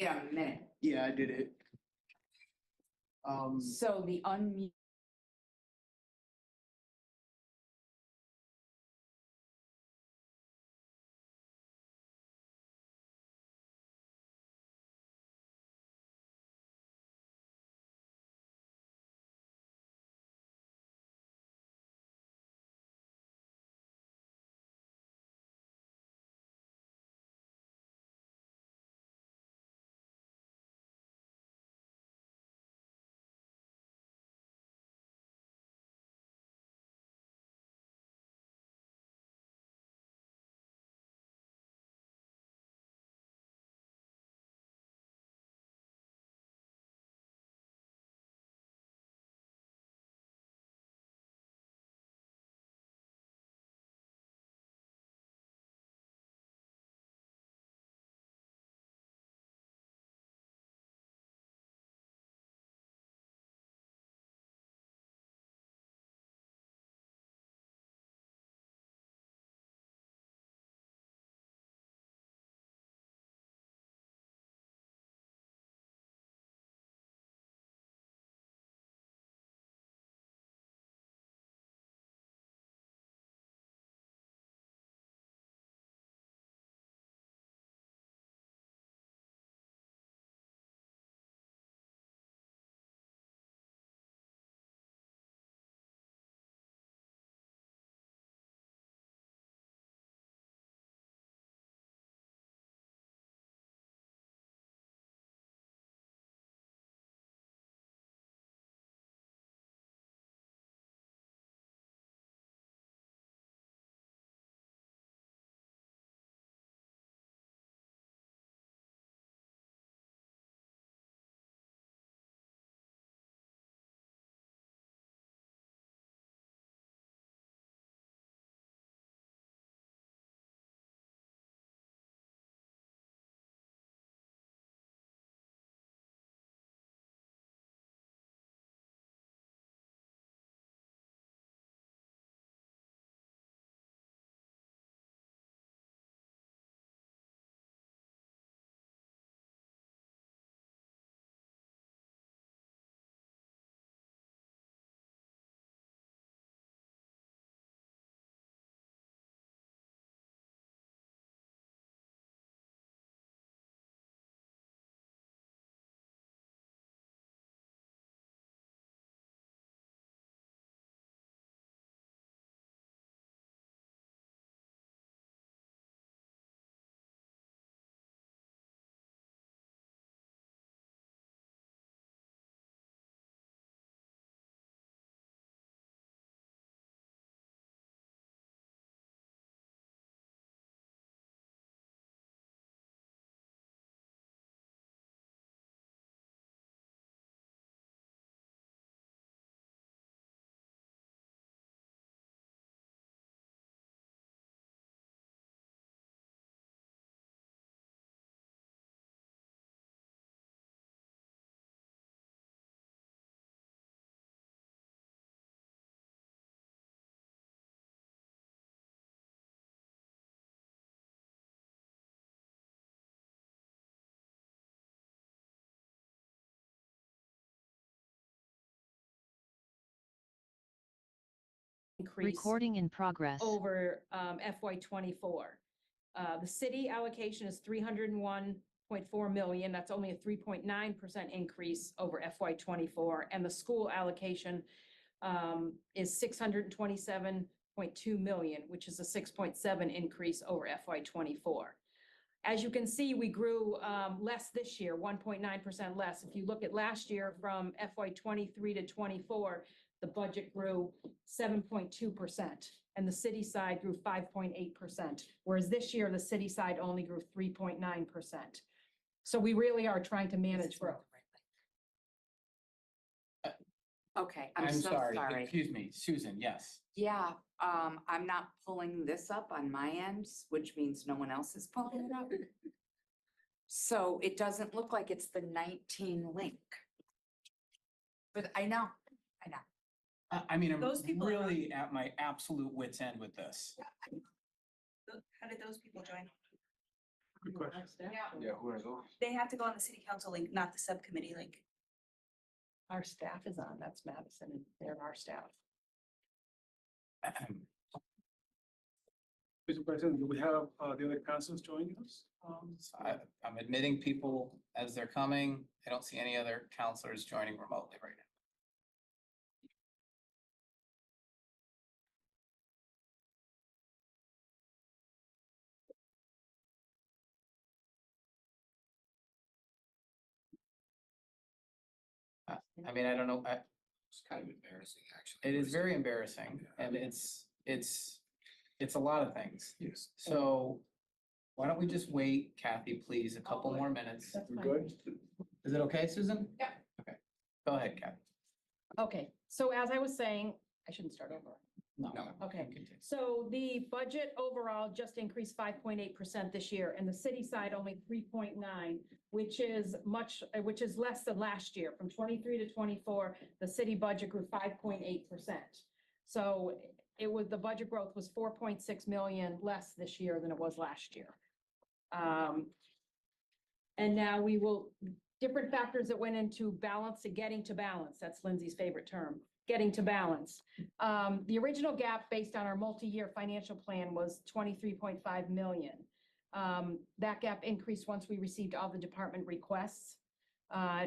in a minute. Yeah, I did it. So the unmute. Increase Recording in progress. over FY '24. The city allocation is 301.4 million. That's only a 3.9% increase over FY '24. And the school allocation is 627.2 million, which is a 6.7 increase over FY '24. As you can see, we grew less this year, 1.9% less. If you look at last year from FY '23 to '24, the budget grew 7.2%, and the city side grew 5.8%, whereas this year, the city side only grew 3.9%. So we really are trying to manage growth. Okay, I'm so sorry, sorry. excuse me, Susan, yes. Yeah, I'm not pulling this up on my end, which means no one else is pulling it up. So it doesn't look like it's the 19 link. But I know. I mean, I'm Those people are really at my absolute wit's end with this. How did those people join? Good question. Yeah, who are those? They have to go on the city council link, not the subcommittee link. Our staff is on, that's Madison, and they're our staff. Mr. President, do we have the other councils joining us? So I'm admitting people as they're coming. I don't see any other counselors joining remotely right now. I mean, I don't know, It's kind of embarrassing, actually. it is very embarrassing and it's a lot of things. Yes. So why don't we just wait, Kathy, please, a couple more minutes? That's We fine. good? Is it okay, Susan? Yeah. Okay, go ahead, Kathy. Okay, so as I was saying, I shouldn't start over. No. Okay. Continue. So the budget overall just increased 5.8% this year, and the city side only 3.9, which is less than last year. From 23 to 24, the city budget grew 5.8%. So the budget growth was 4.6 million less this year than it was last year. And now different factors that went into getting to balance. That's Lindsay's favorite term, getting to balance. The original gap based on our multi-year financial plan was 23.5 million. That gap increased once we received all the department requests.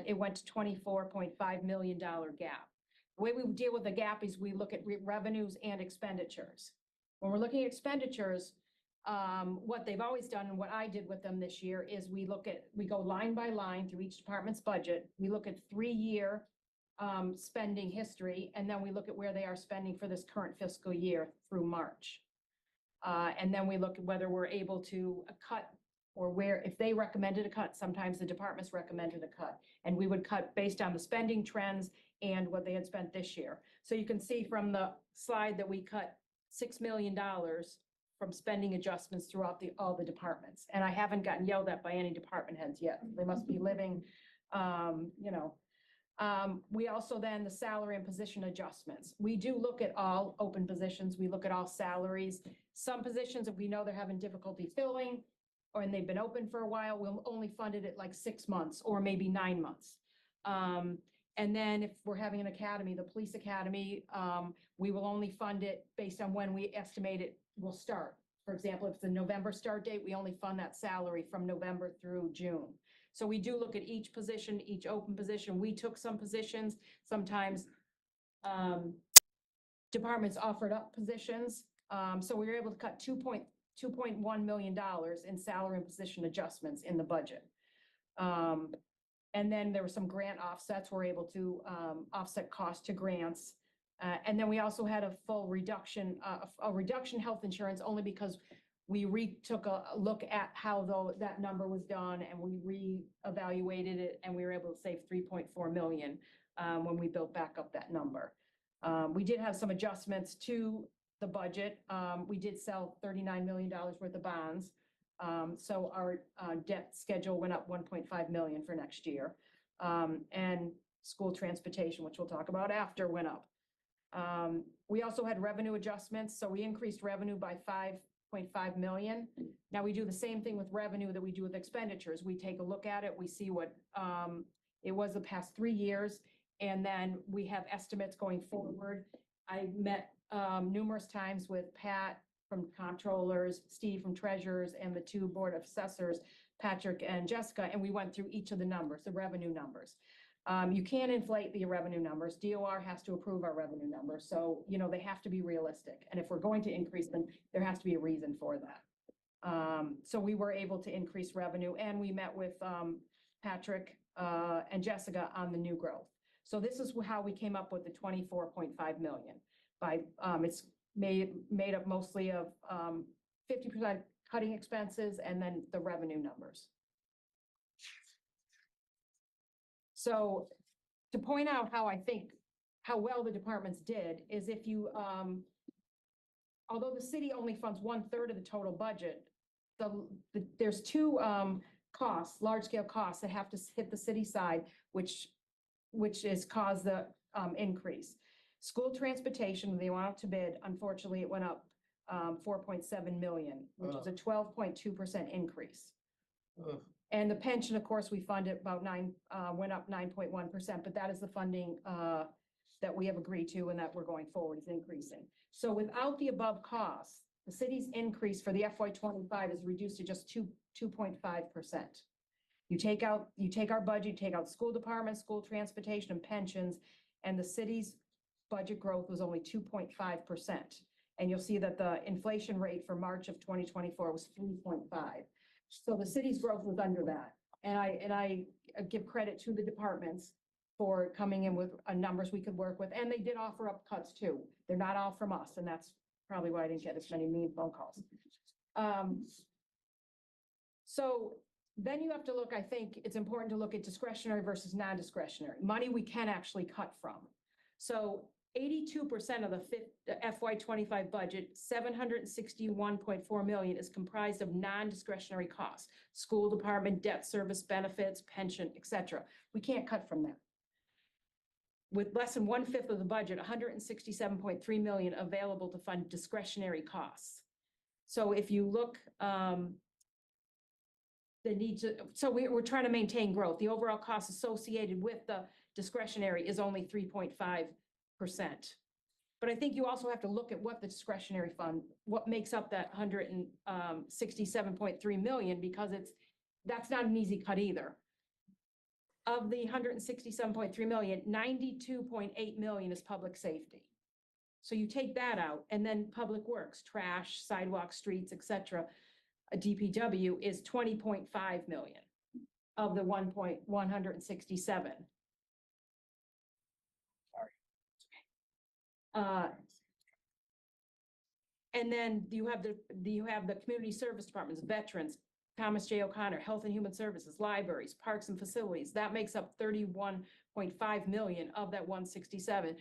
It went to $24.5 million gap. The way we deal with the gap is we look at revenues and expenditures. When we're looking at expenditures, what they've always done and what I did with them this year is we go line by line through each department's budget. We look at 3-year spending history, and then we look at where they are spending for this current fiscal year through March. And then we look at whether we're able to cut or if they recommended a cut, sometimes the departments recommended a cut. And we would cut based on the spending trends and what they had spent this year. So you can see from the slide that we cut $6 million from spending adjustments throughout all the departments. And I haven't gotten yelled at by any department heads yet. They must be living, we also the salary and position adjustments. We do look at all open positions. We look at all salaries. Some positions, if we know they're having difficulty filling and they've been open for a while, we'll only fund it at like 6 months or maybe 9 months. And then if we're having an academy, the police academy, we will only fund it based on when we estimate it will start. For example, if it's a November start date, we only fund that salary from November through June. So we do look at each position, each open position. We took some positions, sometimes departments offered up positions. So we were able to cut $2.1 million in salary and position adjustments in the budget. And then there were some grant offsets. We're able to offset costs to grants. And then we also had a full reduction, health insurance, only because we took a look at how that number was done and we reevaluated it, and we were able to save 3.4 million when we built back up that number. We did have some adjustments to the budget. We did sell $39 million worth of bonds. So our debt schedule went up 1.5 million for next year. And school transportation, which we'll talk about after, went up. We also had revenue adjustments. So we increased revenue by 5.5 million. Now we do the same thing with revenue that we do with expenditures. We take a look at it. We see what it was the past 3 years. And then we have estimates going forward. I met numerous times with Pat from comptrollers, Steve from treasurers, and the 2 board of assessors, Patrick and Jessica, and we went through each of the numbers, the revenue numbers. You can't inflate the revenue numbers. DOR has to approve our revenue numbers. So, they have to be realistic. And if we're going to increase them, there has to be a reason for that. So we were able to increase revenue, and we met with Patrick and Jessica on the new growth. So this is how we came up with the 24.5 million. It's made up mostly of 50% cutting expenses and then the revenue numbers. So to point out how well the departments did is if you, although the city only funds 1/3 of the total budget, there's 2 costs, large scale costs that have to hit the city side, which has caused the increase. School transportation, they went out to bid. Unfortunately, it went up 4.7 million, which is a 12.2% increase. Ugh. And the pension, of course, we funded about went up 9.1%, but that is the funding that we have agreed to and that we're going forward is increasing. So without the above costs, the city's increase for the FY '25 is reduced to just 2.5%. You take our budget, you take out school department, school transportation and pensions, and the city's budget growth was only 2.5%. And you'll see that the inflation rate for March of 2024 was 3.5. So the city's growth was under that. And I give credit to the departments for coming in with numbers we could work with. And they did offer up cuts too. They're not all from us. And that's probably why I didn't get as many mean phone calls. So then you have to look, I think it's important to look at discretionary versus non-discretionary, money we can actually cut from. So 82% of the FY '25 budget, $761.4 million, is comprised of non-discretionary costs, school department, debt service, benefits, pension, et cetera. We can't cut from that. With less than 1/5 of the budget, $167.3 million available to fund discretionary costs. So if you look, we're trying to maintain growth. The overall cost associated with the discretionary is only 3.5%. But I think you also have to look at what the discretionary fund, what makes up that $167.3 million, because that's not an easy cut either. Of the $167.3 million, $92.8 million is public safety. So you take that out, and then public works, trash, sidewalks, streets, et cetera. A DPW is $20.5 million of the 167. And then you have the community service departments, veterans, Thomas J. O'Connor, Health and Human Services, libraries, parks and facilities. That makes up $31.5 million of that 167.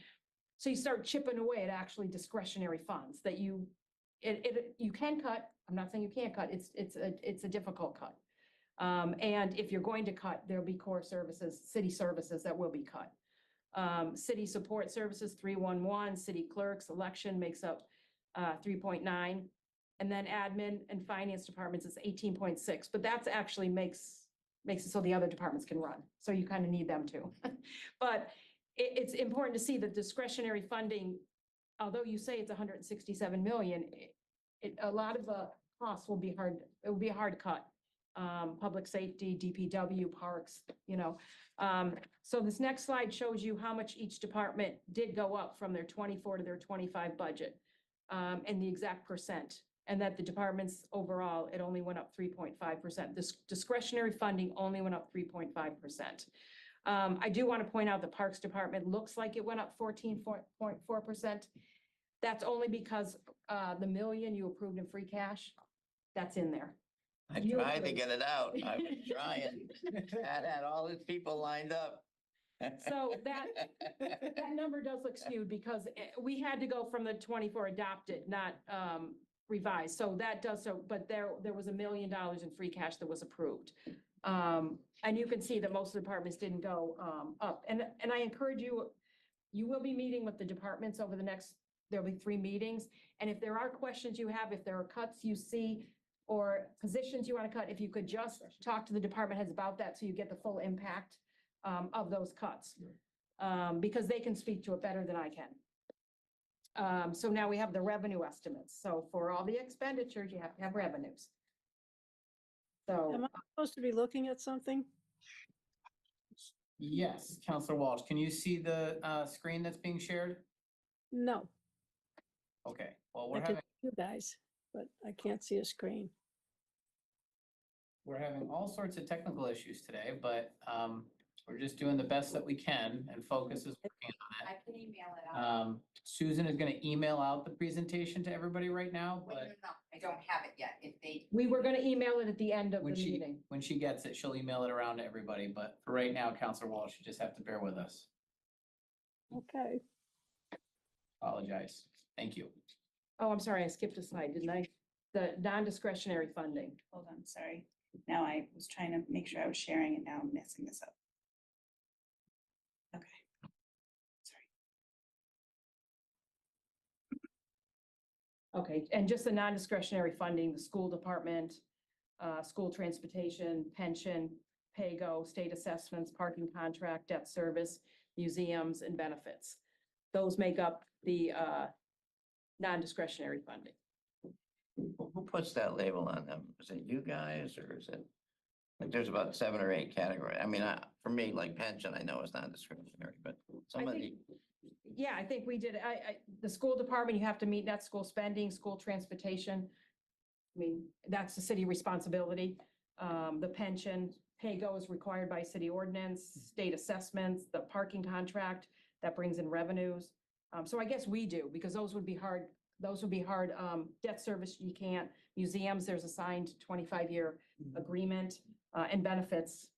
So you start chipping away at actually discretionary funds that you can cut. I'm not saying you can't cut. It's a difficult cut. And if you're going to cut, there'll be core services, city services that will be cut. City support services, 311, city clerks, election makes up 3.9. And then admin and finance departments is 18.6, but that's actually makes it so the other departments can run. So you kind of need them too. But it's important to see that discretionary funding, although you say it's 167 million, a lot of the costs will be hard. It will be a hard cut. Public safety, DPW, parks, So this next slide shows you how much each department did go up from their 24 to their 25 budget, and the exact percent. And that the departments overall, it only went up 3.5%. This discretionary funding only went up 3.5%. I do want to point out the Parks Department looks like it went up 14.4%. That's only because the million you approved in free cash, that's in there. I tried to get it out. I was trying. I had all these people lined up. So that number does look skewed because we had to go from the 24 adopted, not revised. So that does so, but there was $1 million in free cash that was approved. And you can see that most of the departments didn't go up. And I encourage you, you will be meeting with the departments over the next, there'll be 3 meetings. And if there are questions you have, if there are cuts you see or positions you want to cut, if you could just talk to the department heads about that so you get the full impact of those cuts, because they can speak to it better than I can. So now we have the revenue estimates. So for all the expenditures, you have to have revenues. So Am I supposed to be looking at something? Yes, Counselor Walsh, can you see the screen that's being shared? No, Okay, well, I can see you guys, but I can't see a screen. we're having all sorts of technical issues today, but we're just doing the best that we can, and Focus is working I can email it on out. it. Susan is gonna email out the presentation to everybody right now, Wait, no, but no, I don't have it yet. If they, we were going to email it at the end of the when meeting. she gets it, she'll email it around to everybody, but for right now, Counselor Walsh, you just have to bear with us. Okay, Apologize. Thank you. Oh, I'm sorry, I skipped a slide, didn't I? The non-discretionary funding. Hold on, sorry. Now I was trying to make sure I was sharing and now I'm messing this up. Okay. Sorry. Okay, and just the non-discretionary funding, the school department, school transportation, pension, pay-go, state assessments, parking contract, debt service, museums, and benefits. Those make up the non-discretionary funding. Who puts that label on them? Is it you guys or is it? Like, there's about 7 or 8 categories. I mean, for me, like pension, I know it's not discretionary, but somebody, Yeah, I think we did, the school department, you have to meet net school spending, school transportation. I mean, that's the city responsibility. The pension, pay-go is required by city ordinance, state assessments, the parking contract, that brings in revenues. So I guess we do, because those would be hard, debt service, you can't, museums, there's a signed 25-year agreement, and benefits.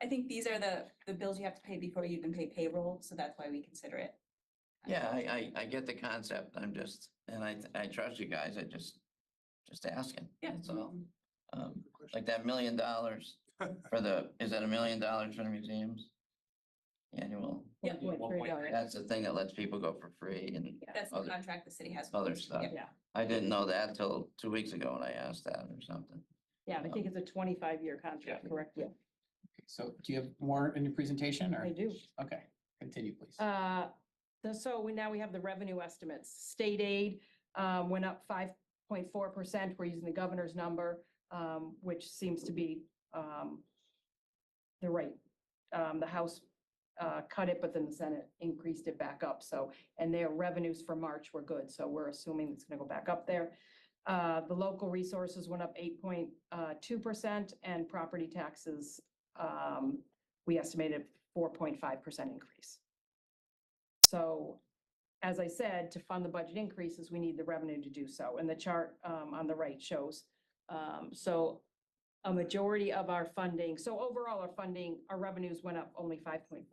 I think these are the bills you have to pay before you can pay payroll, so that's why we consider it. yeah, I get the concept. I'm just, and I trust you guys. I just asking. Yeah. That's all. Like that $1 million for is that $1 million for the museums? Annual, Yeah. 1.3 million. that's the thing that lets people go for free and That's the Other- contract the city has. with other us. stuff. Yep. Yeah, I didn't know that till 2 weeks ago when I asked that or something. yeah, I think it's a 25-year contract, correct? Yeah, So do you have more in your presentation or? I do. Okay, continue, please. So now we have the revenue estimates. State aid went up 5.4%. We're using the governor's number, which seems to be the right. The House cut it, but then the Senate increased it back up. So, and their revenues for March were good. So we're assuming it's going to go back up there. The local resources went up 8.2% and property taxes, we estimated 4.5% increase. So as I said, to fund the budget increases, we need the revenue to do so. And the chart on the right shows. So a majority of our funding, so overall our funding, our revenues went up only 5.4%.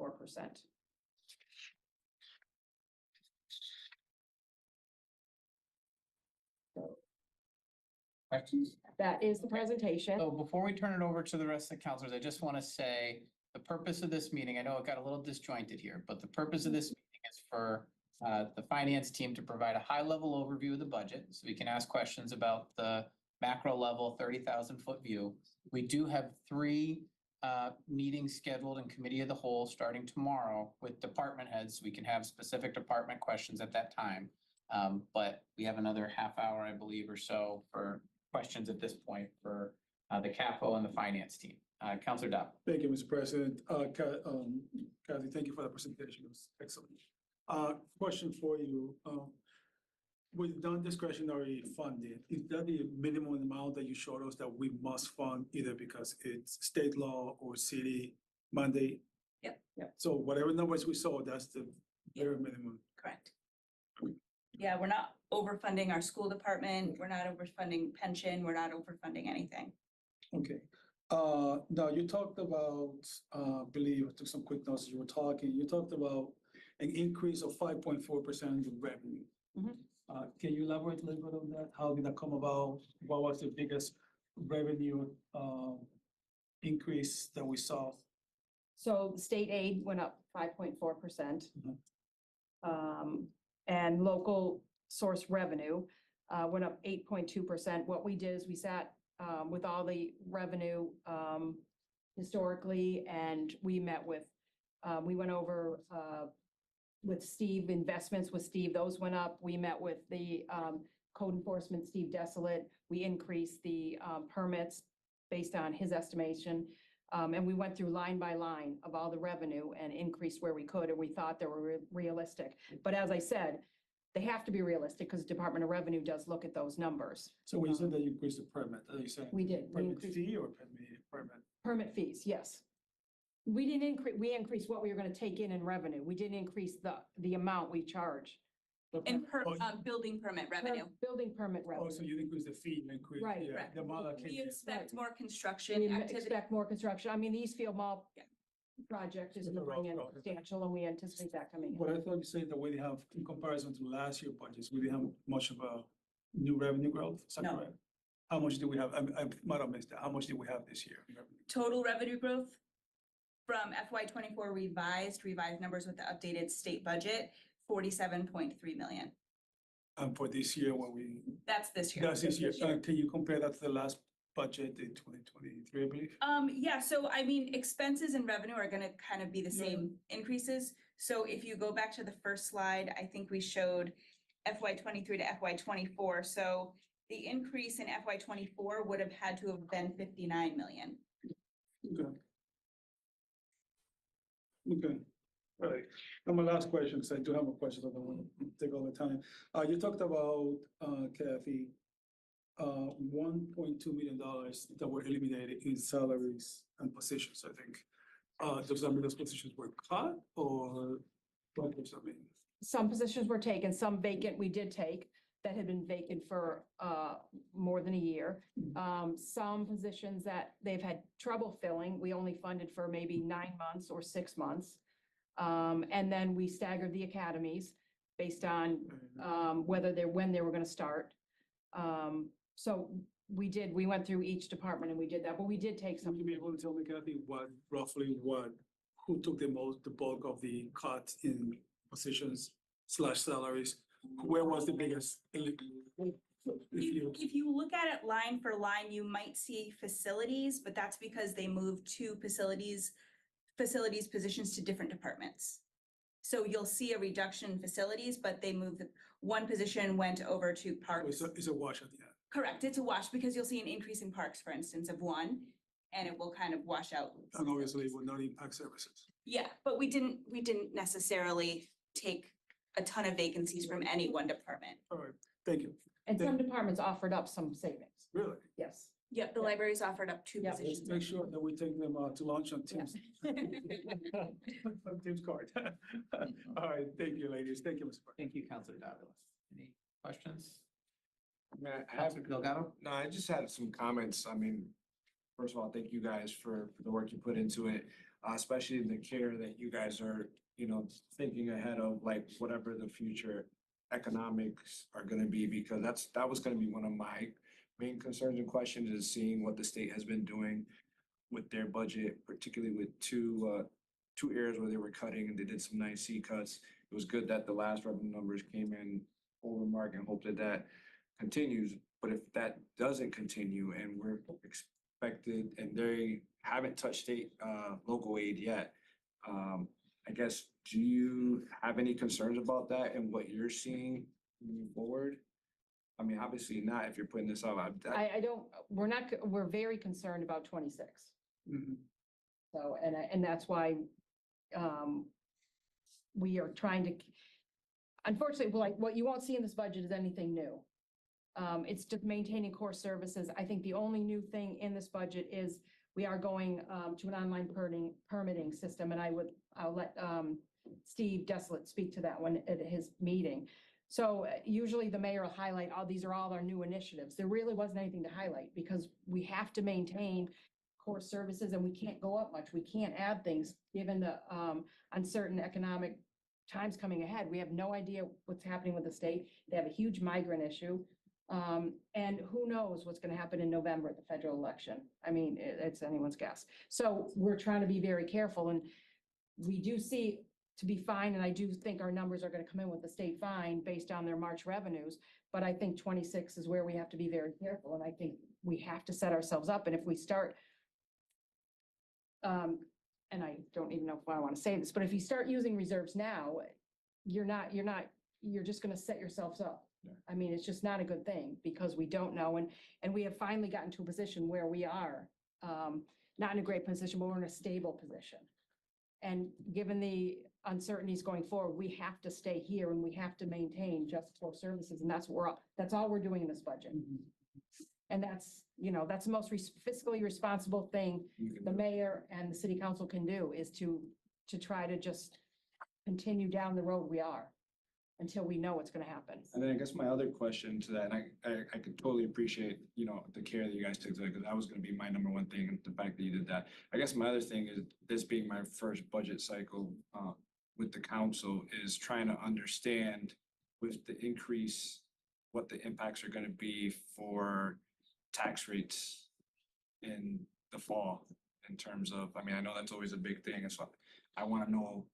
Questions? That is the presentation. So before we turn it over to the rest of the counselors, I just want to say the purpose of this meeting, I know it got a little disjointed here, but the purpose of this meeting is for the finance team to provide a high-level overview of the budget, so we can ask questions about the macro level 30,000-foot view. We do have 3 meetings scheduled in committee of the whole starting tomorrow with department heads. We can have specific department questions at that time. But we have another half hour, I believe, or so for questions at this point for the capital and the finance team. Counselor Dopp. Thank you, Mr. President. Kathy, thank you for the presentation. It was excellent. Question for you. With non-discretionary funding, is that the minimum amount that you showed us that we must fund either because it's state law or city mandate? Yep. Yep. So whatever numbers we saw, that's the bare minimum. Correct. Yeah, we're not overfunding our school department. We're not overfunding pension. We're not overfunding anything. Okay. Now you talked about, believe, I took some quick notes as you were talking. You talked about an increase of 5.4% in revenue. Mhm. Can you elaborate a little bit on that? How did that come about? What was the biggest revenue increase that we saw? So the state aid went up 5.4%. Mhm. And local source revenue went up 8.2%. What we did is we sat with all the revenue historically, and we met with, we went over with Steve, investments with Steve, those went up. We met with the code enforcement, Steve Desolate. We increased the permits based on his estimation. And we went through line by line of all the revenue and increased where we could, and we thought they were realistic. But as I said, they have to be realistic because Department of Revenue does look at those numbers. So when you said that you increased the permit, are you saying We did. We permit increased fee or permit? permit fees, yes. We didn't increase, we increased what we were going to take in revenue. We didn't increase the amount we charge. And Oh, building permit revenue. Building permit Oh, revenue. so you increase the fee, you increase, Right, yeah, correct. the amount that came We in. expect more construction We activity. expect more construction. I mean, the Eastfield Mall Yeah. project is It's going a to bring in rough- substantial, and we anticipate that coming in. But I thought you said that we didn't have, in comparison to last year budgets, we didn't have much of a new revenue growth, is that No. correct? How much do we have? I might have missed that. How much did we have this year? in revenue? Total revenue growth from FY24 revised numbers with the updated state budget, 47.3 million. And for this year, when we, That's this year. that's this year, can you compare that to the last budget in 2023, I believe. Yeah, so I mean, expenses and revenue are gonna kind of be the Yeah. same increases. So if you go back to the first slide, I think we showed FY 23 to FY 24. So the increase in FY 24 would have had to have been 59 million. Okay. Okay, all right. And my last question, because I do have more questions, I don't want to take all the time. You talked about, Kathy, $1.2 million that were eliminated in salaries and positions, I think. Does that mean those positions were cut or what does that mean? Some positions were taken, some vacant we did take that had been vacant for more than a year. Some positions that they've had trouble filling, we only funded for maybe 9 months or 6 months. And then we staggered the academies based on when they were gonna start. So we went through each department and we did that, but we did take Would some. you be able to tell me, Kathy, who took the bulk of the cuts in positions / salaries? Where was the biggest? If you look at it line for line, you might see facilities, but that's because they moved two facilities positions to different departments. So you'll see a reduction in facilities, but they moved, one position went over to parks. It's a wash at the end. Correct, it's a wash because you'll see an increase in parks, for instance, of one, and it will kind of wash out. And obviously it will not impact services. Yeah, but we didn't necessarily take a ton of vacancies from any one department. All right, thank you. And some departments offered up some savings, Really? yes. Yep, the Yeah. libraries offered up two Yeah. positions. Let's make sure that we take them to lunch on Tim's. On Tim's card. All right, thank you, ladies. Thank you, Mr. President. Thank you, Counselor Davila. Any questions? I have, Counselor Delgado? no, I just had some comments. I mean, first of all, thank you guys for the work you put into it, especially the care that you guys are, thinking ahead of like whatever the future economics are gonna be, because that was gonna be one of my main concerns and questions, is seeing what the state has been doing with their budget, particularly with two areas where they were cutting and they did some nice C cuts. It was good that the last revenue numbers came in over mark, and hope that that continues. But if that doesn't continue and we're expected, and they haven't touched state local aid yet, I guess, do you have any concerns about that and what you're seeing moving forward? I mean, obviously not if you're putting this up. I don't, we're very concerned about 26. Mhm. So, and that's why we are trying to, unfortunately, like, what you won't see in this budget is anything new. It's just maintaining core services. I think the only new thing in this budget is we are going to an online permitting system, and I'll let Steve Desolate speak to that one at his meeting. So usually the mayor will highlight, these are all our new initiatives. There really wasn't anything to highlight because we have to maintain core services and we can't go up much. We can't add things given the uncertain economic times coming ahead. We have no idea what's happening with the state. They have a huge migrant issue. And who knows what's going to happen in November at the federal election. I mean, it's anyone's guess. So we're trying to be very careful, and we do see to be fine. And I do think our numbers are going to come in with the state fine based on their March revenues. But I think 26 is where we have to be very careful. And I think we have to set ourselves up. And if we start, and I don't even know if I want to say this, but if you start using reserves now, you're just going to set yourselves up. I mean, it's just not a good thing because we don't know. And we have finally gotten to a position where we are not in a great position, but we're in a stable position. And given the uncertainties going forward, we have to stay here and we have to maintain just core services. And that's all we're doing in this budget. And that's the most fiscally responsible thing the mayor and the city council can do, is to try to just continue down the road we are until we know what's going to happen. And then I guess my other question to that, and I could totally appreciate, the care that you guys took to it, because that was gonna be my number one thing, and the fact that you did that. I guess my other thing is, this being my first budget cycle with the council, is trying to understand with the increase, what the impacts are gonna be for tax rates in the fall, in terms of, I mean, I know that's always a big thing, and so I wanna know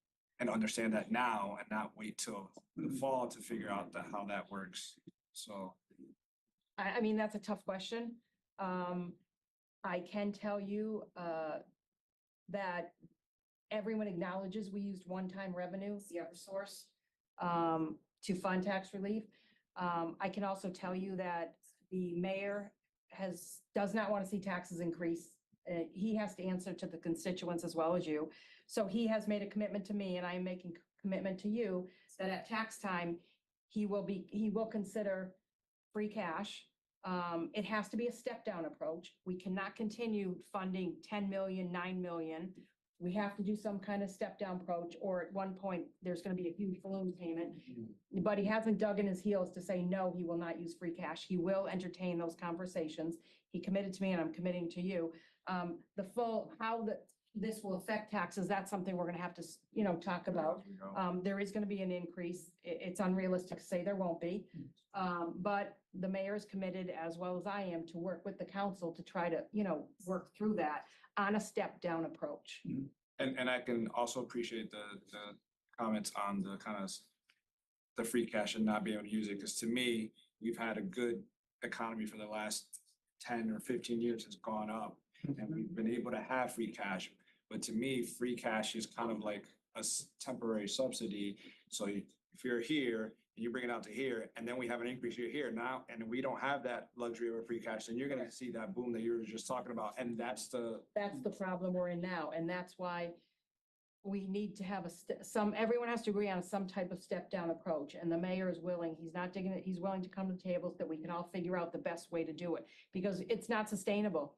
and understand that now and not wait till the fall to figure out how that works. So. I mean, that's a tough question. I can tell you, that everyone acknowledges we used one-time revenue, the other source, to fund tax relief. I can also tell you that the mayor does not want to see taxes increase. He has to answer to the constituents as well as you. So he has made a commitment to me, and I am making commitment to you, that at tax time, he will consider free cash. It has to be a step-down approach. We cannot continue funding 10 million, 9 million. We have to do some kind of step-down approach, or at one point, there's gonna be a huge balloon payment. But he hasn't dug in his heels to say, no, he will not use free cash. He will entertain those conversations. He committed to me, and I'm committing to you. This will affect taxes, that's something we're gonna have to, talk about. There is gonna be an increase. It's unrealistic to say there won't be. But the mayor is committed, as well as I am, to work with the council to try to, work through that on a step-down approach. And I can also appreciate the comments on the kind of the free cash and not being able to use it, because to me, we've had a good economy for the last 10 or 15 years. It's gone up, and we've been able to have free cash. But to me, free cash is kind of like a temporary subsidy. So if you're here, and you bring it out to here, and then we have an increase here now, and we don't have that luxury of a free cash, then you're gonna see that boom that you were just talking about, and that's the problem we're in now, and that's why we need to have everyone has to agree on some type of step-down approach, and the mayor is willing, he's not digging it, he's willing to come to the table so that we can all figure out the best way to do it, because it's not sustainable.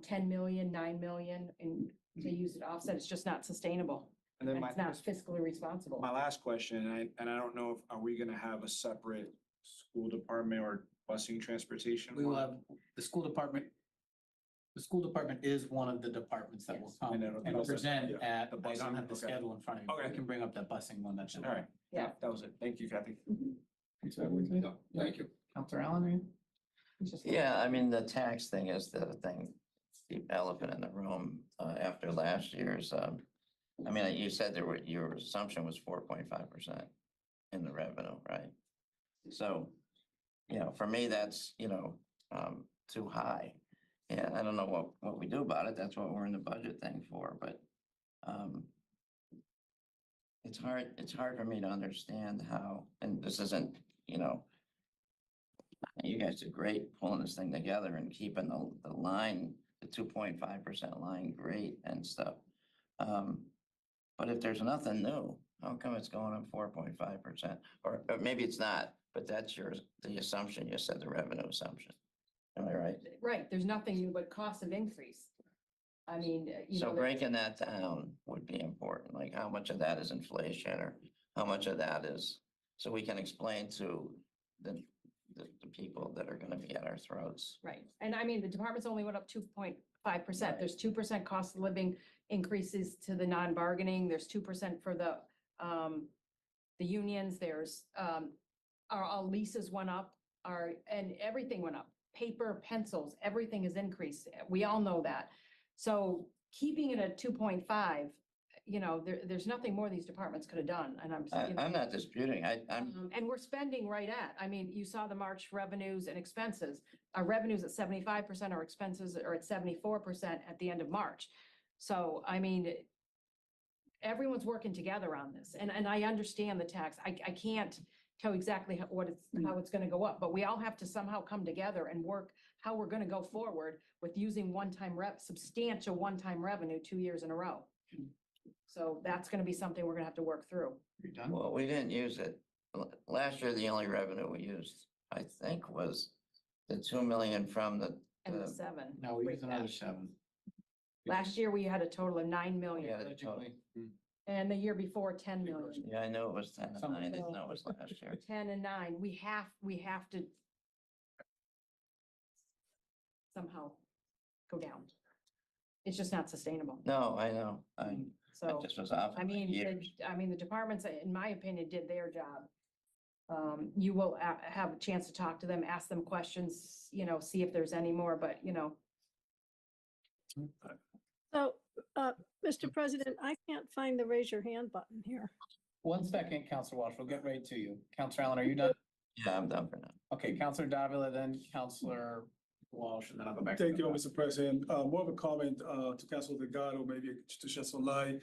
10 million, 9 million, and to use it offset, it's just not sustainable. And then It's not fiscally responsible. my last question, and I don't know if, are we gonna have a separate school department or busing transportation? We will one? have the school department. The school department is one of the departments that will Yes. come And it'll be and also- present yeah, at, the I don't busing, have the okay. schedule in front of me. Okay. I can bring up that busing one that should. All right, Yeah. that was it. Thank you, Kathy. Is that what you- Thank you. Counselor Allen, are you? It's just- Yeah, I mean, the tax thing is the thing, the elephant in the room, after last year's, I mean, you said your assumption was 4.5% in the revenue, right? So, for me, that's, too high. And I don't know what we do about it. That's what we're in the budget thing for, but, it's hard for me to understand how, and this isn't, you guys did great pulling this thing together and keeping the line, the 2.5% line great and stuff. But if there's nothing new, how come it's going up 4.5%? Or maybe it's not, but that's the assumption, you said, the revenue assumption. Am I right? Right, there's nothing new but cost of increase. I mean, So breaking that down would be important, like how much of that is inflation or how much of that is, so we can explain to the people that are gonna be at our throats. right, and I mean, the department's only went up 2.5%. Right. There's 2% cost of living increases to the non-bargaining. There's 2% for the unions. There's, our leases went up, and everything went up. Paper, pencils, everything has increased. We all know that. So keeping it at 2.5, there's nothing more these departments could have done, and I'm not disputing, I'm, and we're spending right at, I mean, you saw the March revenues and expenses. Our revenues at 75%, our expenses are at 74% at the end of March. So, I mean, everyone's working together on this, and I understand the tax. I can't tell exactly how it's gonna go up, but we all have to somehow come together and work how we're gonna go forward with using substantial one-time revenue 2 years in a row. So that's gonna be something we're gonna have to work through. You done? well, we didn't use it. Last year, the only revenue we used, I think, was the 2 million from the, And the 7. No, we free use another cash. 7. Last year, we had a total of 9 million, Yeah, the total. and the year before, 10 million. Yeah, I know it was 10 and Something 9, I didn't know it was last year. 10 and 9, we have to somehow go down. It's just not sustainable. No, I know, I So, just was off. I mean, years. the departments, in my opinion, did their job. You will have a chance to talk to them, ask them questions, see if there's any more, but, So, Mr. President, I can't find the raise your hand button here. 1 second, Counselor Walsh, we'll get right to you. Counselor Allen, are you done? Yeah, I'm done for now. Okay, Counselor Davila, then Counselor Walsh, and then I'll go back. Thank you, Mr. President. More of a comment to Council Delgado, maybe to shed some light.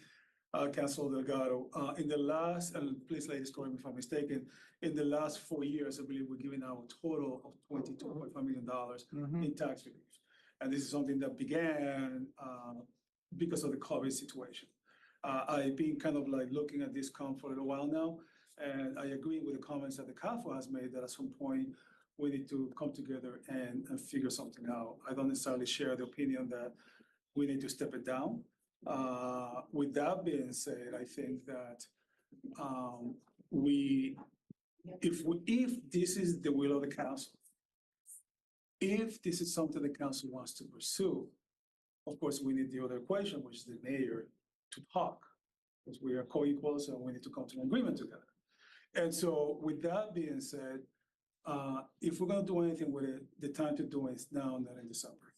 Council Delgado, in the last, and please ladies, correct me if I'm mistaken, in the last 4 years, I believe we're giving out a total of $22.5 million in tax relief. And this is something that began because of the COVID situation. I've been kind of like looking at this come for a little while now, and I agree with the comments that the council has made that at some point we need to come together and figure something out. I don't necessarily share the opinion that we need to step it down. With that being said, I think that if this is the will of the council, if this is something the council wants to pursue, of course, we need the other equation, which is the mayor, to talk, because we are co-equals and we need to come to an agreement together. And so with that being said, if we're gonna do anything with it, the time to do it is now, not in December.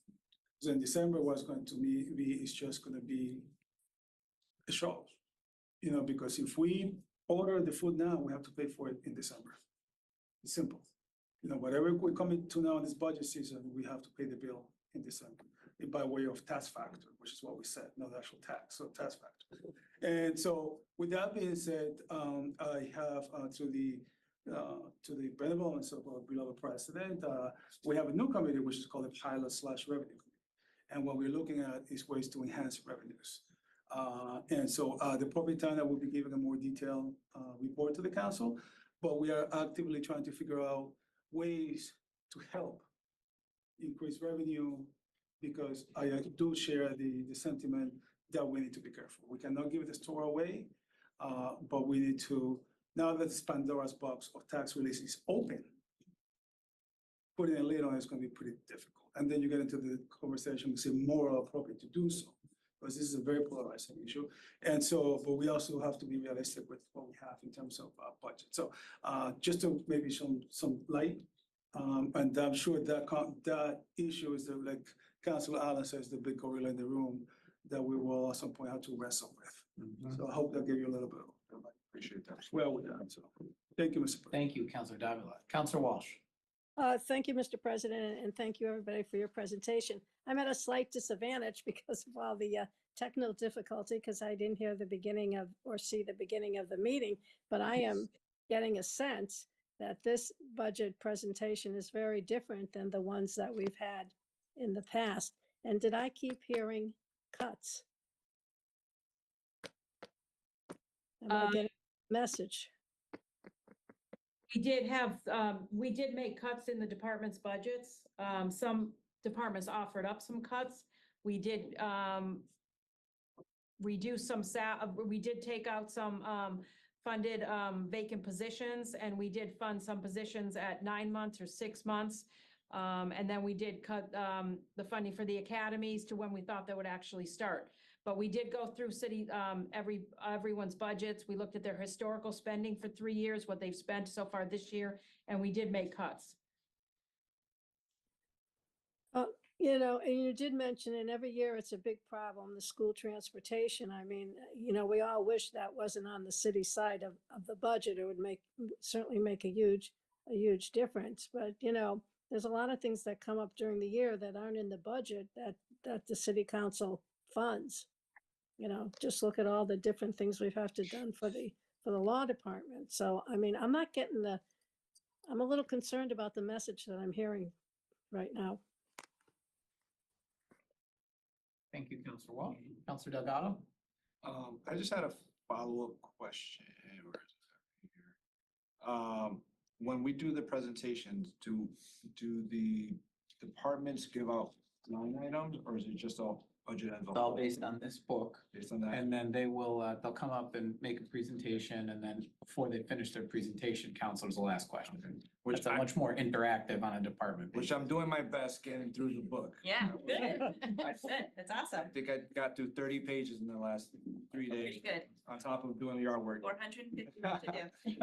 So in December, what's going to be is just gonna be a show. You know, because if we order the food now, we have to pay for it in December. It's simple. You know, whatever we're coming to now in this budget season, we have to pay the bill in December by way of tax factor, which is what we said, not actual tax, so tax factor. And so with that being said, I have to the benevolence of our beloved president, we have a new committee, which is called the Pilot/Revenue Committee. And what we're looking at is ways to enhance revenues. And so the appropriate time that we'll be giving a more detailed report to the council, but we are actively trying to figure out ways to help increase revenue, because I do share the sentiment that we need to be careful. We cannot give the store away, but we need to, now that this Pandora's box of tax release is open, putting a lid on it is going to be pretty difficult. And then you get into the conversation, we say more appropriate to do so, because this is a very polarizing issue. And so, but we also have to be realistic with what we have in terms of budget. So just to maybe some light, and I'm sure that issue is like Councilor Allen says, the big gorilla in the room that we will at some point have to wrestle with. So I hope that gave you a little bit of Appreciate that. well with that. So thank you, Mr. President. Thank you, Councilor Davila. Councilor Walsh. Thank you, Mr. President, and thank you, everybody, for your presentation. I'm at a slight disadvantage because of all the technical difficulty, because I didn't hear the beginning of or see the beginning of the meeting, but I am getting a sense that this budget presentation is very different than the ones that we've had in the past. And did I keep hearing cuts? Am I getting a message? We did make cuts in the department's budgets. Some departments offered up some cuts. We did reduce some we did take out some funded vacant positions, and we did fund some positions at 9 months or 6 months. And then we did cut the funding for the academies to when we thought they would actually start. But we did go through everyone's budgets. We looked at their historical spending for 3 years, what they've spent so far this year, and we did make cuts. You know, and you did mention, and every year it's a big problem, the school transportation. I mean, you know, we all wish that wasn't on the city side of the budget. It would certainly make a huge difference. But, you know, there's a lot of things that come up during the year that aren't in the budget that the city council funds. You know, just look at all the different things we've have to done for the law department. So, I mean, I'm a little concerned about the message that I'm hearing right now. Thank you, Councilor Walsh. Councilor Delgado. I just had a follow-up question. Where is it here? When we do the presentations, do the departments give out line items, or is it just all budget as a It's all whole? based on this book. Based on that? And then they'll come up and make a presentation, and then before they finish their presentation, councilors will ask questions. Which It's much more interactive on a department. Which I'm doing my best getting through the book. Yeah, good. I That's awesome. think I got through 30 pages in the last 3 days. Pretty good. On top of doing the yard work. 450 to do.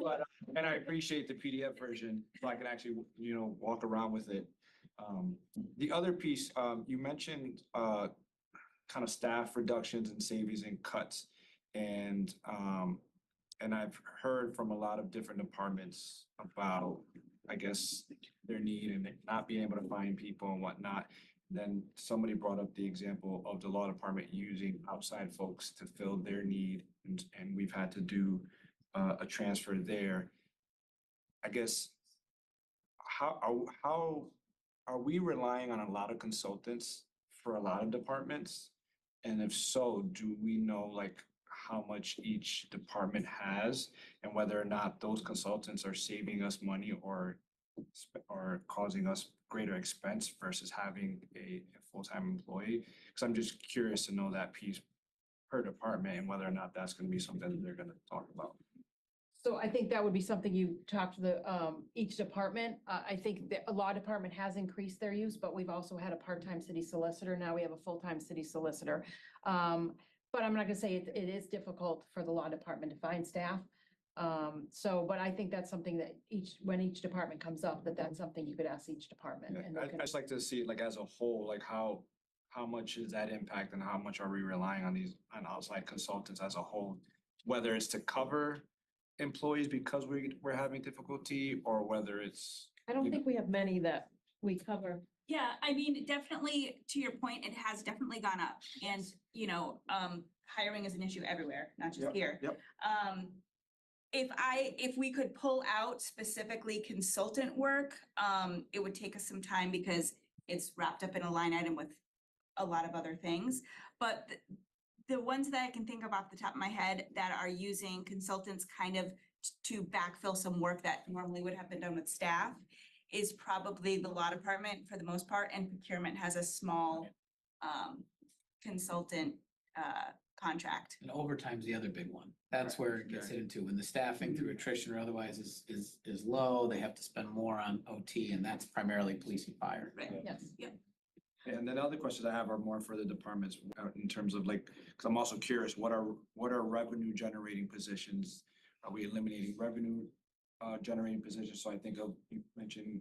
But, and I appreciate the PDF version, so I can actually, you know, walk around with it. The other piece, you mentioned kind of staff reductions and savings and cuts. And I've heard from a lot of different departments about I guess, their need and not being able to find people and whatnot. Then somebody brought up the example of the law department using outside folks to fill their need, and we've had to do a transfer there. I guess, how are we relying on a lot of consultants for a lot of departments? And if so, do we know like how much each department has and whether or not those consultants are saving us money or causing us greater expense versus having a full-time employee? Because I'm just curious to know that piece per department and whether or not that's gonna be something that they're gonna talk about. So I think that would be something you talk to the, each department. I think that a law department has increased their use, but we've also had a part-time city solicitor. Now we have a full-time city solicitor. But I'm not gonna say it is difficult for the law department to find staff. But I think that's something that when each department comes up, that's something you could ask each department. Yeah, and they I can- just like to see it like as a whole, like how much is that impact and how much are we relying on on outside consultants as a whole? Whether it's to cover employees because we're having difficulty or whether it's. I don't think we have many that we cover. Yeah, I mean, definitely, to your point, it has definitely gone up and, hiring is an issue everywhere, not just Yep, here. yep. If we could pull out specifically consultant work, it would take us some time because it's wrapped up in a line item with a lot of other things. But the ones that I can think of off the top of my head that are using consultants kind of to backfill some work that normally would have been done with staff is probably the law department for the most part, and procurement has a small consultant contract. And overtime's the other big one. That's where it gets into when the staffing through attrition or otherwise is low, they have to spend more on OT, and that's primarily police and fire. Right. Yes. And then the other questions I have are more for the departments in terms of like, because I'm also curious, what are revenue generating positions? Are we eliminating revenue generating positions? So I think of, you mentioned,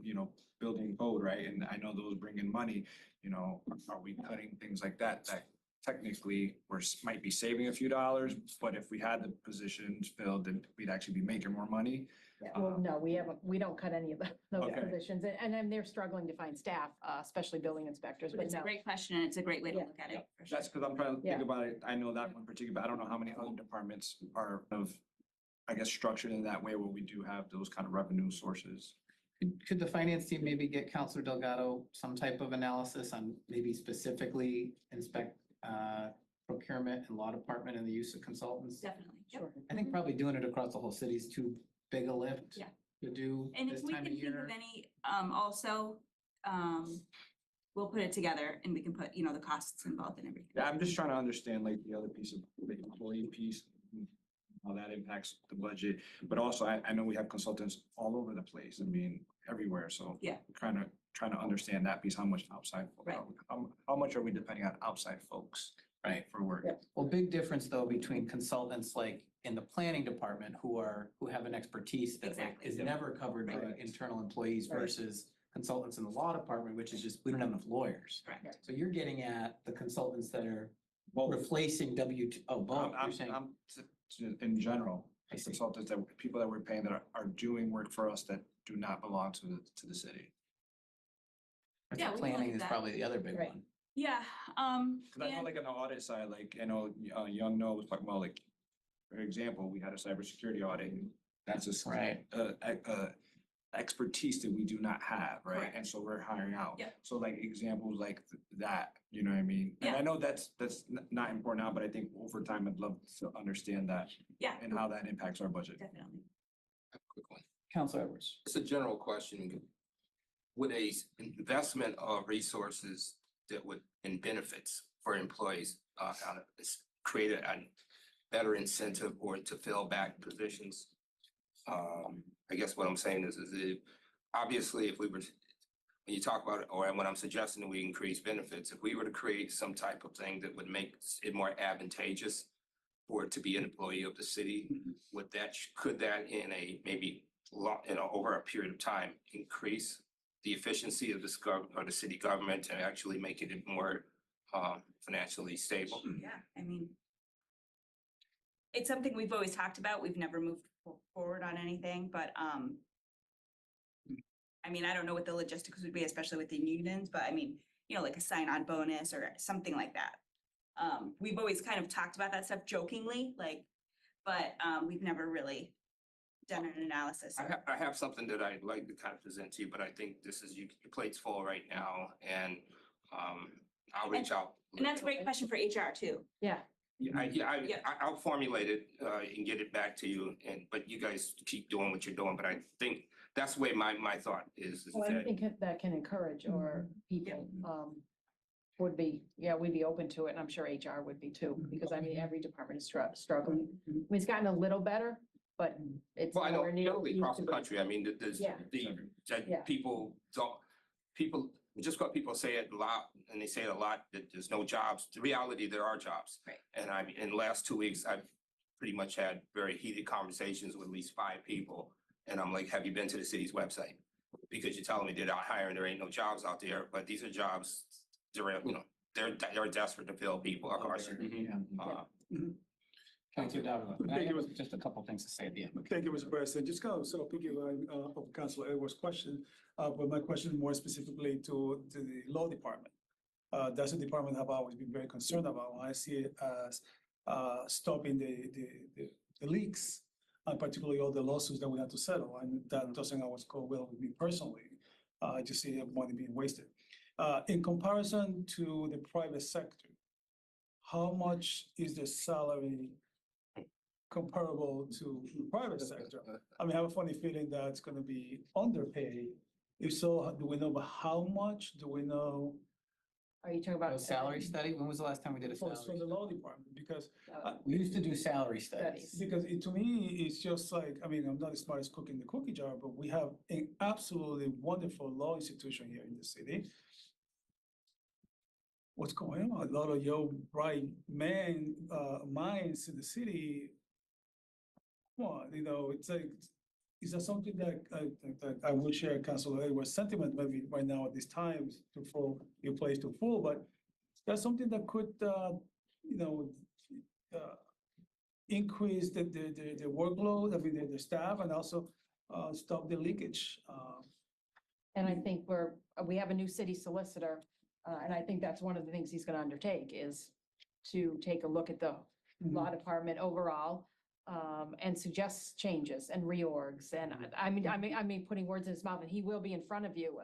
building code, right? And I know those bring in money, are we cutting things like that technically might be saving a few dollars, but if we had the positions filled, then we'd actually be making more money. Yeah, well, no, we don't cut any of those Okay. positions, and then they're struggling to find staff, especially building inspectors, But but it's a no. great question and it's a great way to Yeah. look at it. For sure. That's because I'm trying to think Yeah. about it. I know that one particular, but I don't know how many other departments are I guess, structured in that way where we do have those kind of revenue sources. Could the finance team maybe get Counselor Delgado some type of analysis on maybe specifically inspect procurement and law department and the use of consultants? Definitely. Yep. Sure. I think probably doing it across the whole city is too big a lift. Yeah. To do And this if we time can of think year. of any, also, we'll put it together and we can put, the costs involved and everything. Yeah, I'm just trying to understand like the other piece of the employee piece, how that impacts the budget. But also, I know we have consultants all over the place. I mean, everywhere. So Yeah. trying to understand that piece, how much outside, Right. how much are we depending on outside folks? Right. For work? Yeah. Well, big difference though between consultants like in the planning department who have an expertise that like Exactly. is Yeah. never covered by Right. internal employees Right. versus consultants in the law department, which is just, we don't have enough lawyers. Correct. So you're getting at the consultants that are Well, replacing both, you're saying. In general, I see. consultants people that we're paying that are doing work for us that do not belong to the city. Yeah, we can look Planning at is that. probably the other big Right. one. Yeah, Cause I know and- like on the audit side, like, Young Noah was talking about like, for example, we had a cybersecurity audit. And that's just Right. expertise that we do not have, right? Correct. And so we're hiring out. Yeah. So like examples like that, you know what I mean? And I Yeah. know that's not important now, but I think over time I'd love to understand that yeah, and how that impacts our budget. definitely. Quick one. Counselor Edwards. It's a general question. Would a investment of resources that would, in benefits for employees, create a better incentive or to fill back positions? I guess what I'm saying is it, obviously, if we were, when you talk about it, or when I'm suggesting that we increase benefits, if we were to create some type of thing that would make it more advantageous for it to be an employee of the city, could that in a maybe over a period of time, increase the efficiency of the city government and actually make it more financially stable? Yeah, I mean, it's something we've always talked about. We've never moved forward on anything, but I mean, I don't know what the logistics would be, especially with the unions, but I mean, like a sign-on bonus or something like that. We've always kind of talked about that stuff jokingly, but we've never really done an analysis. I have something that I'd like to kind of present to you, but I think this is, your plate's full right now, and I'll reach out. And that's a great question for HR too. Yeah, I'll formulate it and get it back to you, but you guys keep doing what you're doing, but I think that's the way my thought is well, I that. think that can encourage or people, would be, we'd be open to it, and I'm sure HR would be too, because I mean, every department is struggling. I mean, it's gotten a little better, but it's Well, I know nowhere near. what it literally used across to the be. country, I mean, there's Yeah. Yeah. people just got people say it a lot, and they say it a lot, that there's no jobs. The reality, there are jobs. Right. And I mean, in the last 2 weeks, I've pretty much had very heated conversations with at least 5 people. And I'm like, have you been to the city's website? Because you're telling me they're not hiring, there ain't no jobs out there, but these are jobs, they're desperate to fill people across. Councilor Davila, I Thank you. have just a couple things to say at the end. Thank you, Mr. President. Just kind of sort of picking of Councilor Edwards' question, but my question more specifically to the law department. That's a department I've always been very concerned about. I see it as stopping the leaks, and particularly all the lawsuits that we have to settle, and that doesn't always go well with me personally. I just see money being wasted. In comparison to the private sector, how much is the salary comparable to the private sector? I mean, I have a funny feeling that it's gonna be underpaid. If so, do we know about how much? Do we know Are you talking about? A salary study? When was the last time we did a for salary? the law department? Because We used to do salary studies. to me, it's just like, I mean, I'm not the smartest cook in the cookie jar, but we have an absolutely wonderful law institution here in the city. What's going on? A lot of young, bright men, minds in the city. Come on, it's like, is that something that I would share Councilor Edwards' sentiment maybe right now at this time to fill your place to full, but that's something that could, increase the workload, I mean, the staff, and also stop the leakage. And I think we have a new city solicitor, and I think that's one of the things he's gonna undertake is to take a look at the law department overall, and suggest changes and reorgs. And I mean, putting words in his mouth, and he will be in front of you,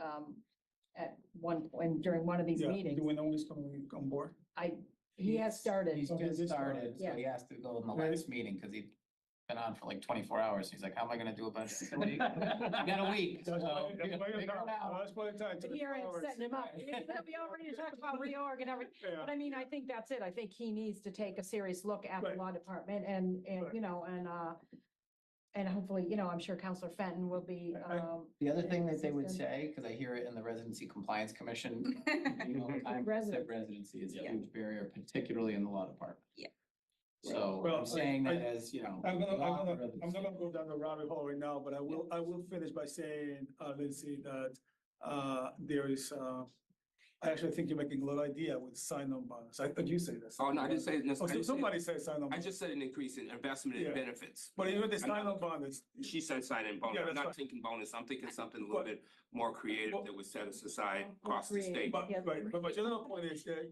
at one point during one of these Yeah, meetings. do we know when he's coming on board? He has started. He's Okay, just this started, so yeah. he has to go in the Right. last meeting, because he's been on for like 24 hours. He's like, how am I gonna do a budget? You got a week. That's so why- figure it out. That's why the time. Here I'm setting him up. They'll be all ready to talk about reorg and everything. Yeah. But I mean, I think that's it. I think he needs to take a serious look at the Right. law department and, Right. and hopefully, I'm sure Counselor Fenton will be, The other thing that they would Assistant. say, because I hear it in the Residency Compliance Commission, all the time, Resident. residency is a Yeah. huge barrier, particularly in the law department. Yeah. So Well, I'm saying that I- as, I'm law not gonna residency. go down the rabbit hole right now, but I will finish by saying, Lindsay, that there is, I actually think you're making a little idea with sign-on bonus. I think you say that. Oh, no, I didn't say it. Oh, so somebody said sign-on. I just said an increase in investment in Yeah. benefits. But even the I'm not- sign-on bonus, She said sign-in bonus. Yeah, I'm that's not fine. thinking bonus. I'm thinking something a little But- bit more creative that would set us aside across the creative. state. but, Yeah. right, but my general point is that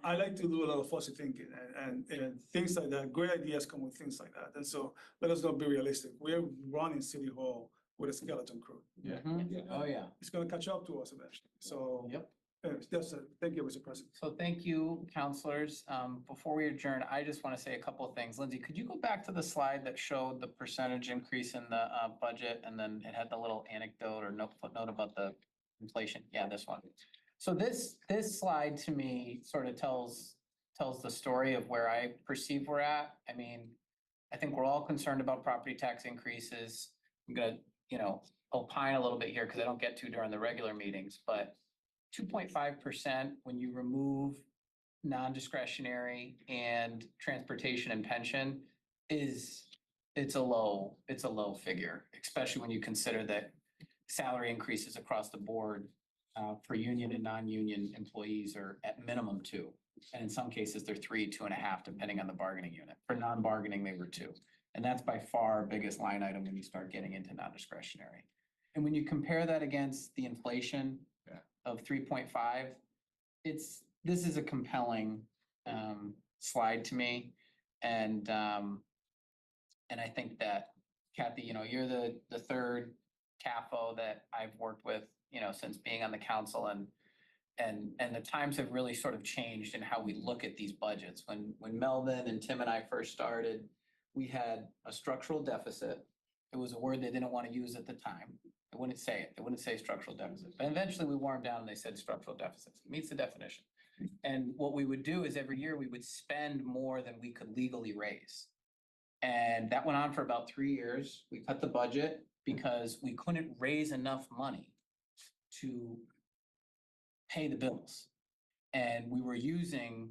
I like to do a lot of fuzzy thinking and things like that. Great ideas come with things like that. And so let us not be realistic. We're running City Hall with a skeleton crew. Mhm. Oh, yeah. It's gonna catch up to us eventually. So. Yep. That's it. Thank you, Mr. President. So thank you, counselors. Before we adjourn, I just want to say a couple of things. Lindsay, could you go back to the slide that showed the percentage increase in the budget, and then it had the little anecdote or footnote about the inflation? Yeah, this one. So this slide to me sort of tells the story of where I perceive we're at. I mean, I think we're all concerned about property tax increases. I'm gonna, opine a little bit here because I don't get to during the regular meetings, but 2.5% when you remove non-discretionary and transportation and pension it's a low figure, especially when you consider that salary increases across the board for union and non-union employees are at minimum 2. And in some cases, they're 3, 2.5, depending on the bargaining unit. For non-bargaining, they were 2. And that's by far biggest line item when you start getting into non-discretionary. And when you compare that against the inflation Yeah. of 3.5, this is a compelling slide to me. And I think that Kathy, you're the third CAFO that I've worked with, since being on the council, and the times have really sort of changed in how we look at these budgets. When Melvin and Tim and I first started, we had a structural deficit. It was a word they didn't want to use at the time. They wouldn't say it. They wouldn't say structural deficit. But eventually we wore them down and they said structural deficits. It meets the definition. And what we would do is every year we would spend more than we could legally raise. And that went on for about 3 years. We cut the budget because we couldn't raise enough money to pay the bills. And we were using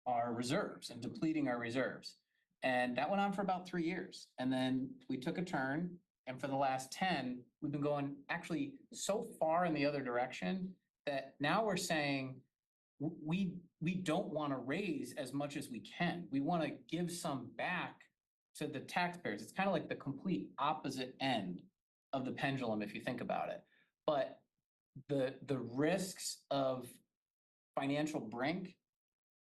our reserves and depleting our reserves. And that went on for about 3 years. And then we took a turn. And for the last 10, we've been going actually so far in the other direction that now we're saying we don't want to raise as much as we can. We want to give some back to the taxpayers. It's kind of like the complete opposite end of the pendulum, if you think about it. But the risks of financial brink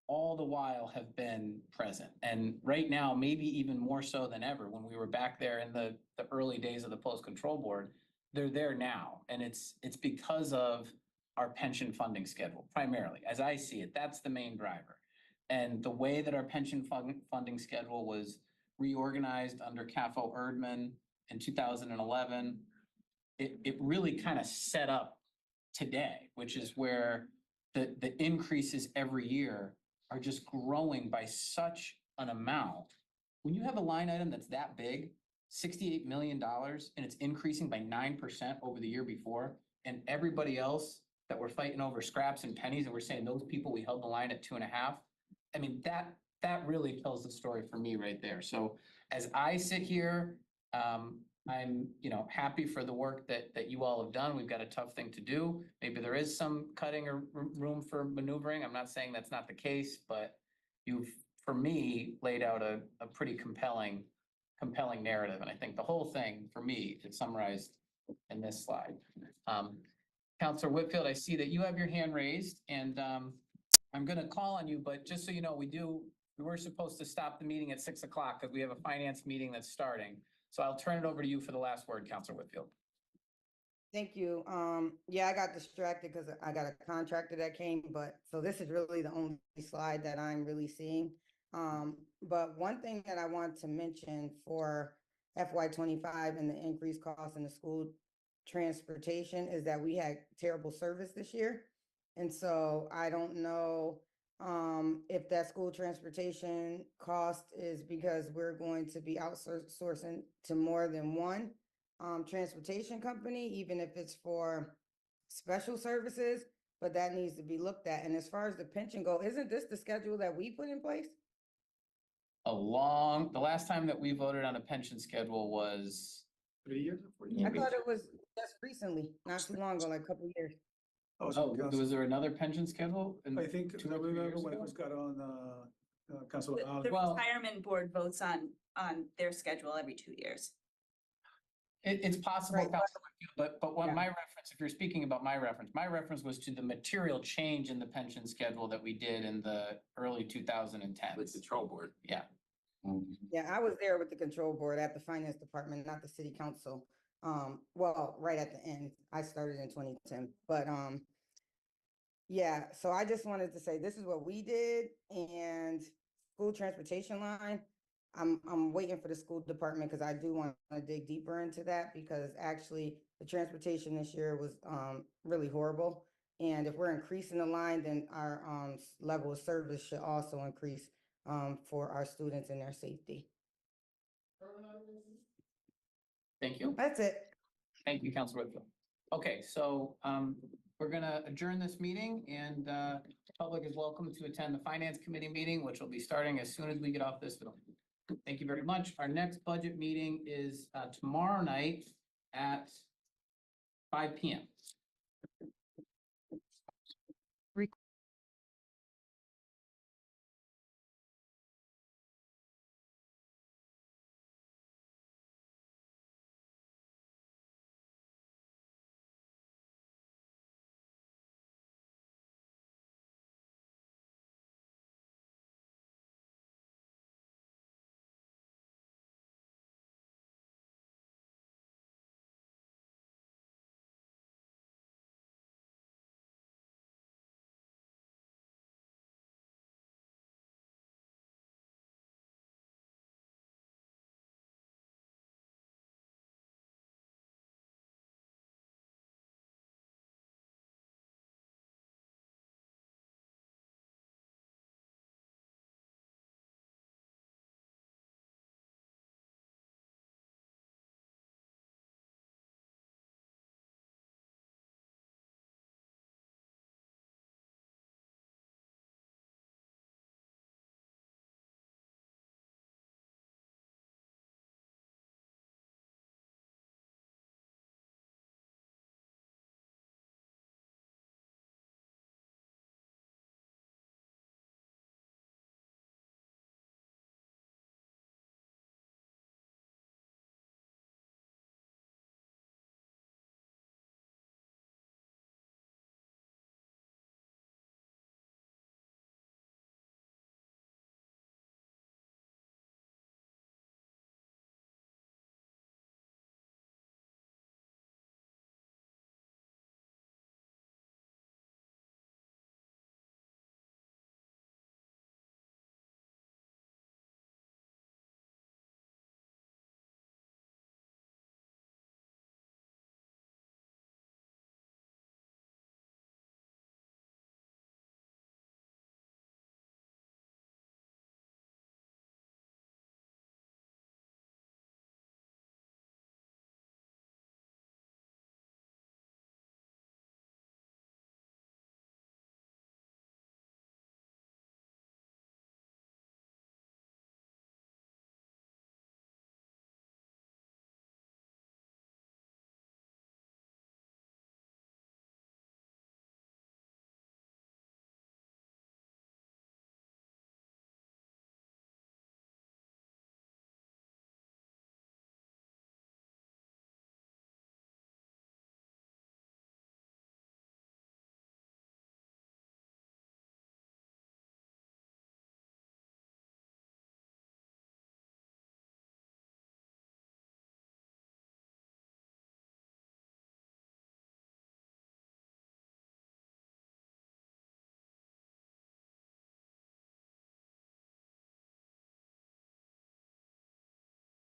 all the while have been present. And right now, maybe even more so than ever, when we were back there in the early days of the post-control board, they're there now. And it's because of our pension funding schedule, primarily. As I see it, that's the main driver. And the way that our pension funding schedule was reorganized under CAFO Erdman in 2011, it really kind of set up today, which is where the increases every year are just growing by such an amount. When you have a line item that's that big, $68 million, and it's increasing by 9% over the year before, and everybody else that we're fighting over scraps and pennies, and we're saying those people, we held the line at 2.5. I mean, that really tells the story for me right there. So as I sit here, I'm, happy for the work that you all have done. We've got a tough thing to do. Maybe there is some cutting or room for maneuvering. I'm not saying that's not the case, but you've, for me, laid out a pretty compelling narrative. And I think the whole thing, for me, is summarized in this slide. Counselor Whitfield, I see that you have your hand raised, and I'm going to call on you, but just so you know, we were supposed to stop the meeting at 6 o'clock because we have a finance meeting that's starting. So I'll turn it over to you for the last word, Counselor Whitfield. Thank you. Yeah, I got distracted because I got a contractor that came, but so this is really the only slide that I'm really seeing. But one thing that I want to mention for FY25 and the increased cost in the school transportation is that we had terrible service this year. And so I don't know if that school transportation cost is because we're going to be outsourcing to more than one transportation company, even if it's for special services, but that needs to be looked at. And as far as the pension go, isn't this the schedule that we put in place? The last time that we voted on a pension schedule was 3 years or 4 I years? thought it was just recently, not too long ago, like a couple of years. was there another pension schedule? I think, two I or 3 remember years when it ago? was got on, Council. The Well- retirement board votes on their schedule every 2 years. It's possible, Right. Counselor Whitfield, but what Yeah. my reference, if you're speaking about my reference was to the material change in the pension schedule that we did in the early 2010s. With the control board. Yeah. Yeah, I was there with the control board at the finance department, not the city council. Well, right at the end, I started in 2010, but, yeah, so I just wanted to say, this is what we did, and school transportation line, I'm waiting for the school department, because I do want to dig deeper into that, because actually, the transportation this year was, really horrible. And if we're increasing the line, then our, level of service should also increase, for our students and their safety. Thank you. That's it. Thank you, Counselor Whitfield. Okay, so we're gonna adjourn this meeting, and the public is welcome to attend the Finance Committee meeting, which will be starting as soon as we get off this film. Thank you very much. Our next budget meeting is tomorrow night at 5 p.m.